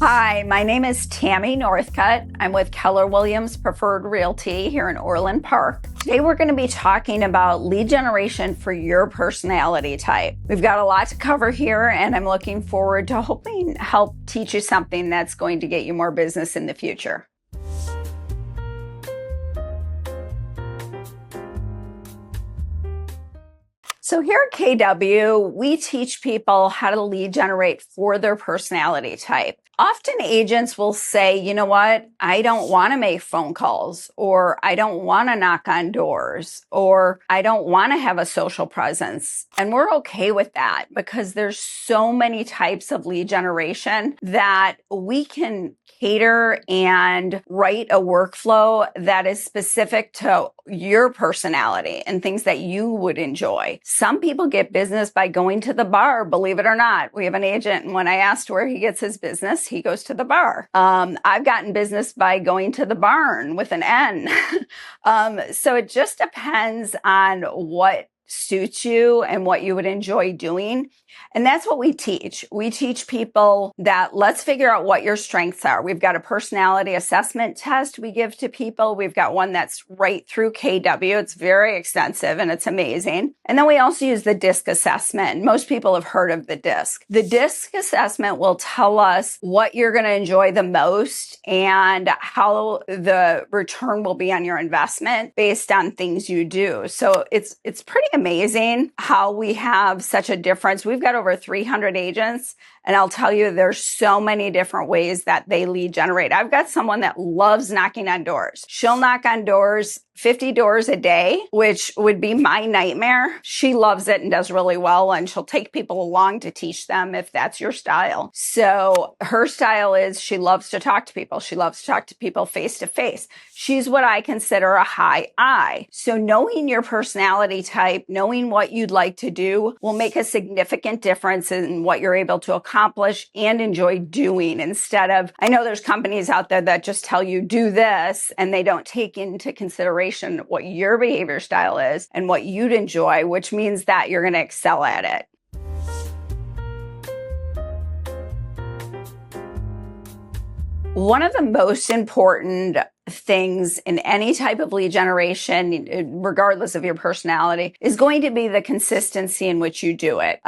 Hi, my name is Tammy Northcutt. I'm with Keller Williams Preferred Realty here in Orland Park. Today we're going to be talking about lead generation for your personality type. We've got a lot to cover here, and I'm looking forward to hoping help teach you something that's going to get you more business in the future. So here at KW, we teach people how to lead generate for their personality type. Often agents will say, you know what, I don't want to make phone calls, or I don't want to knock on doors, or I don't want to have a social presence. And we're okay with that because there's so many types of lead generation that we can cater and write a workflow that is specific to your personality and things that you would enjoy. Some people get business by going to the bar, believe it or not. We have an agent, and when I asked where he gets his business, he goes to the bar. I've gotten business by going to the barn with an N. So it just depends on what suits you and what you would enjoy doing. And that's what we teach. We teach people that let's figure out what your strengths are. We've got a personality assessment test we give to people. We've got one that's right through KW. It's very extensive and it's amazing. And then we also use the DISC assessment. Most people have heard of the DISC. The DISC assessment will tell us what you're going to enjoy the most and how the return will be on your investment based on things you do. So it's pretty amazing how we have such a difference. We've got over 300 agents, and I'll tell you, there's so many different ways that they lead generate. I've got someone that loves knocking on doors. She'll knock on doors 50 doors a day, which would be my nightmare. She loves it and does really well, and she'll take people along to teach them if that's your style. So her style is she loves to talk to people. She loves to talk to people face to face. She's what I consider a high I. So knowing your personality type, knowing what you'd like to do will make a significant difference in what you're able to accomplish and enjoy doing, instead of, I know there's companies out there that just tell you do this and they don't take into consideration what your behavior style is and what you'd enjoy, which means that you're going to excel at it. One of the most important things in any type of lead generation, regardless of your personality, is going to be the consistency in which you do it.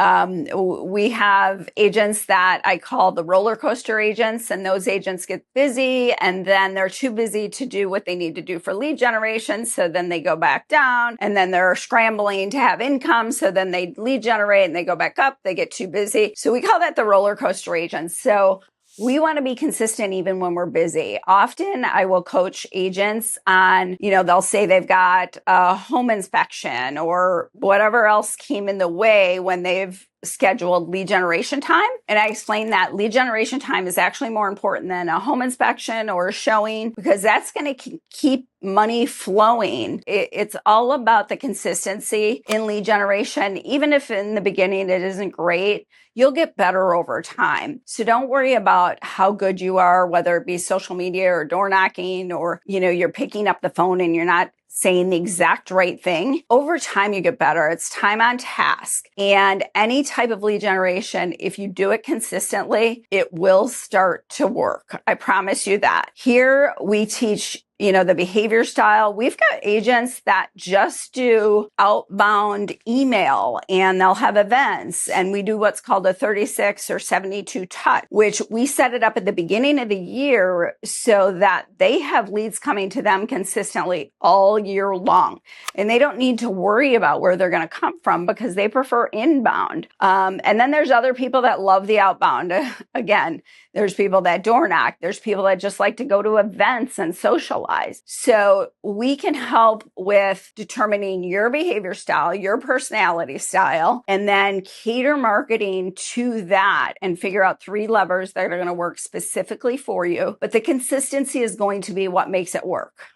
We have agents that I call the roller coaster agents, and those agents get busy and then they're too busy to do what they need to do for lead generation. So then they go back down, and then they're scrambling to have income. So then they lead generate and they go back up. They get too busy. So we call that the roller coaster agents. So we want to be consistent even when we're busy. Often I will coach agents on, they'll say they've got a home inspection or whatever else came in the way when they've scheduled lead generation time. And I explain that lead generation time is actually more important than a home inspection or a showing, because that's going to keep money flowing. It's all about the consistency in lead generation. Even if in the beginning it isn't great, you'll get better over time. So don't worry about how good you are, whether it be social media or door knocking, or, you're picking up the phone and you're not saying the exact right thing. Over time, you get better. It's time on task. And any type of lead generation, if you do it consistently, it will start to work. I promise you that. Here we teach the behavior style. We've got agents that just do outbound email, and they'll have events, and we do what's called a 36 or 72 touch, which we set it up at the beginning of the year so that they have leads coming to them consistently all year long. And they don't need to worry about where they're going to come from because they prefer inbound. And then there's other people that love the outbound. Again, there's people that door knock. There's people that just like to go to events and socialize. So we can help with determining your behavior style, your personality style, and then cater marketing to that and figure out 3 levers that are going to work specifically for you. But the consistency is going to be what makes it work.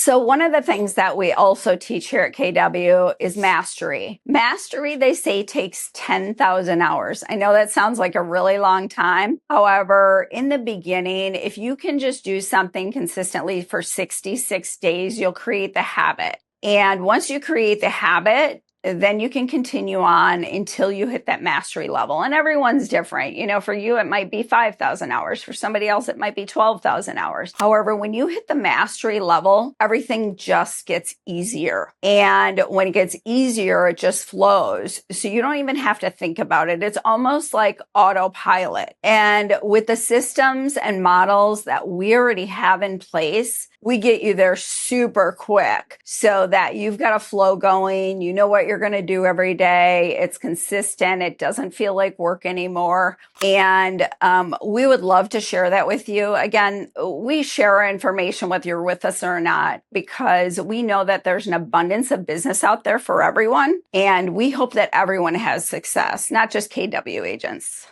So one of the things that we also teach here at KW is mastery. Mastery, they say, takes 10,000 hours. I know that sounds like a really long time. However, in the beginning, if you can just do something consistently for 66 days, you'll create the habit. And once you create the habit, then you can continue on until you hit that mastery level. And everyone's different. You know, for you, it might be 5,000 hours. For somebody else, it might be 12,000 hours. However, when you hit the mastery level, everything just gets easier. And when it gets easier, it just flows. So you don't even have to think about it. It's almost like autopilot. And with the systems and models that we already have in place, we get you there super quick so that you've got a flow going. You know what you're going to do every day. It's consistent. It doesn't feel like work anymore. And we would love to share that with you. Again, we share our information whether you're with us or not, because we know that there's an abundance of business out there for everyone. And we hope that everyone has success, not just KW agents.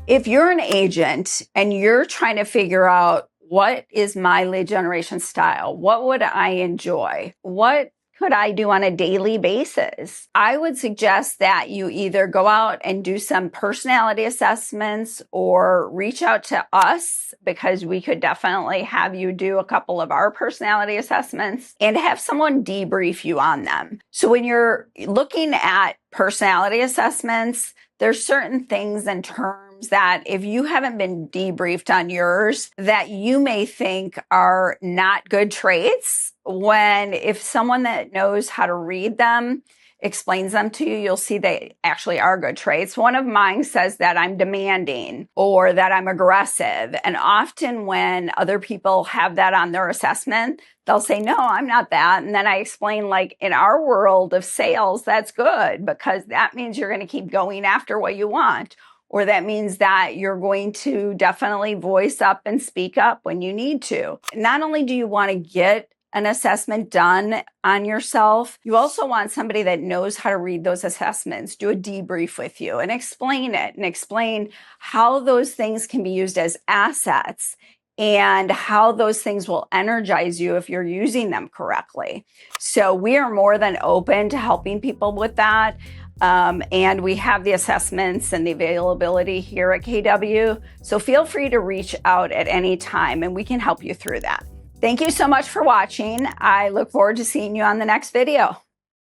If you're an agent and you're trying to figure out, what is my lead generation style? What would I enjoy? What could I do on a daily basis? I would suggest that you either go out and do some personality assessments or reach out to us, because we could definitely have you do a couple of our personality assessments and have someone debrief you on them. So when you're looking at personality assessments, there's certain things and terms that if you haven't been debriefed on yours, that you may think are not good traits, when if someone that knows how to read them explains them to you, you'll see they actually are good traits. One of mine says that I'm demanding or that I'm aggressive. And often when other people have that on their assessment, they'll say, no, I'm not that. And then I explain, like, in our world of sales, that's good, because that means you're going to keep going after what you want. Or that means that you're going to definitely voice up and speak up when you need to. Not only do you want to get an assessment done on yourself, you also want somebody that knows how to read those assessments, do a debrief with you and explain it, and explain how those things can be used as assets and how those things will energize you if you're using them correctly. So we are more than open to helping people with that. And we have the assessments and the availability here at KW. So feel free to reach out at any time and we can help you through that. Thank you so much for watching. I look forward to seeing you on the next video.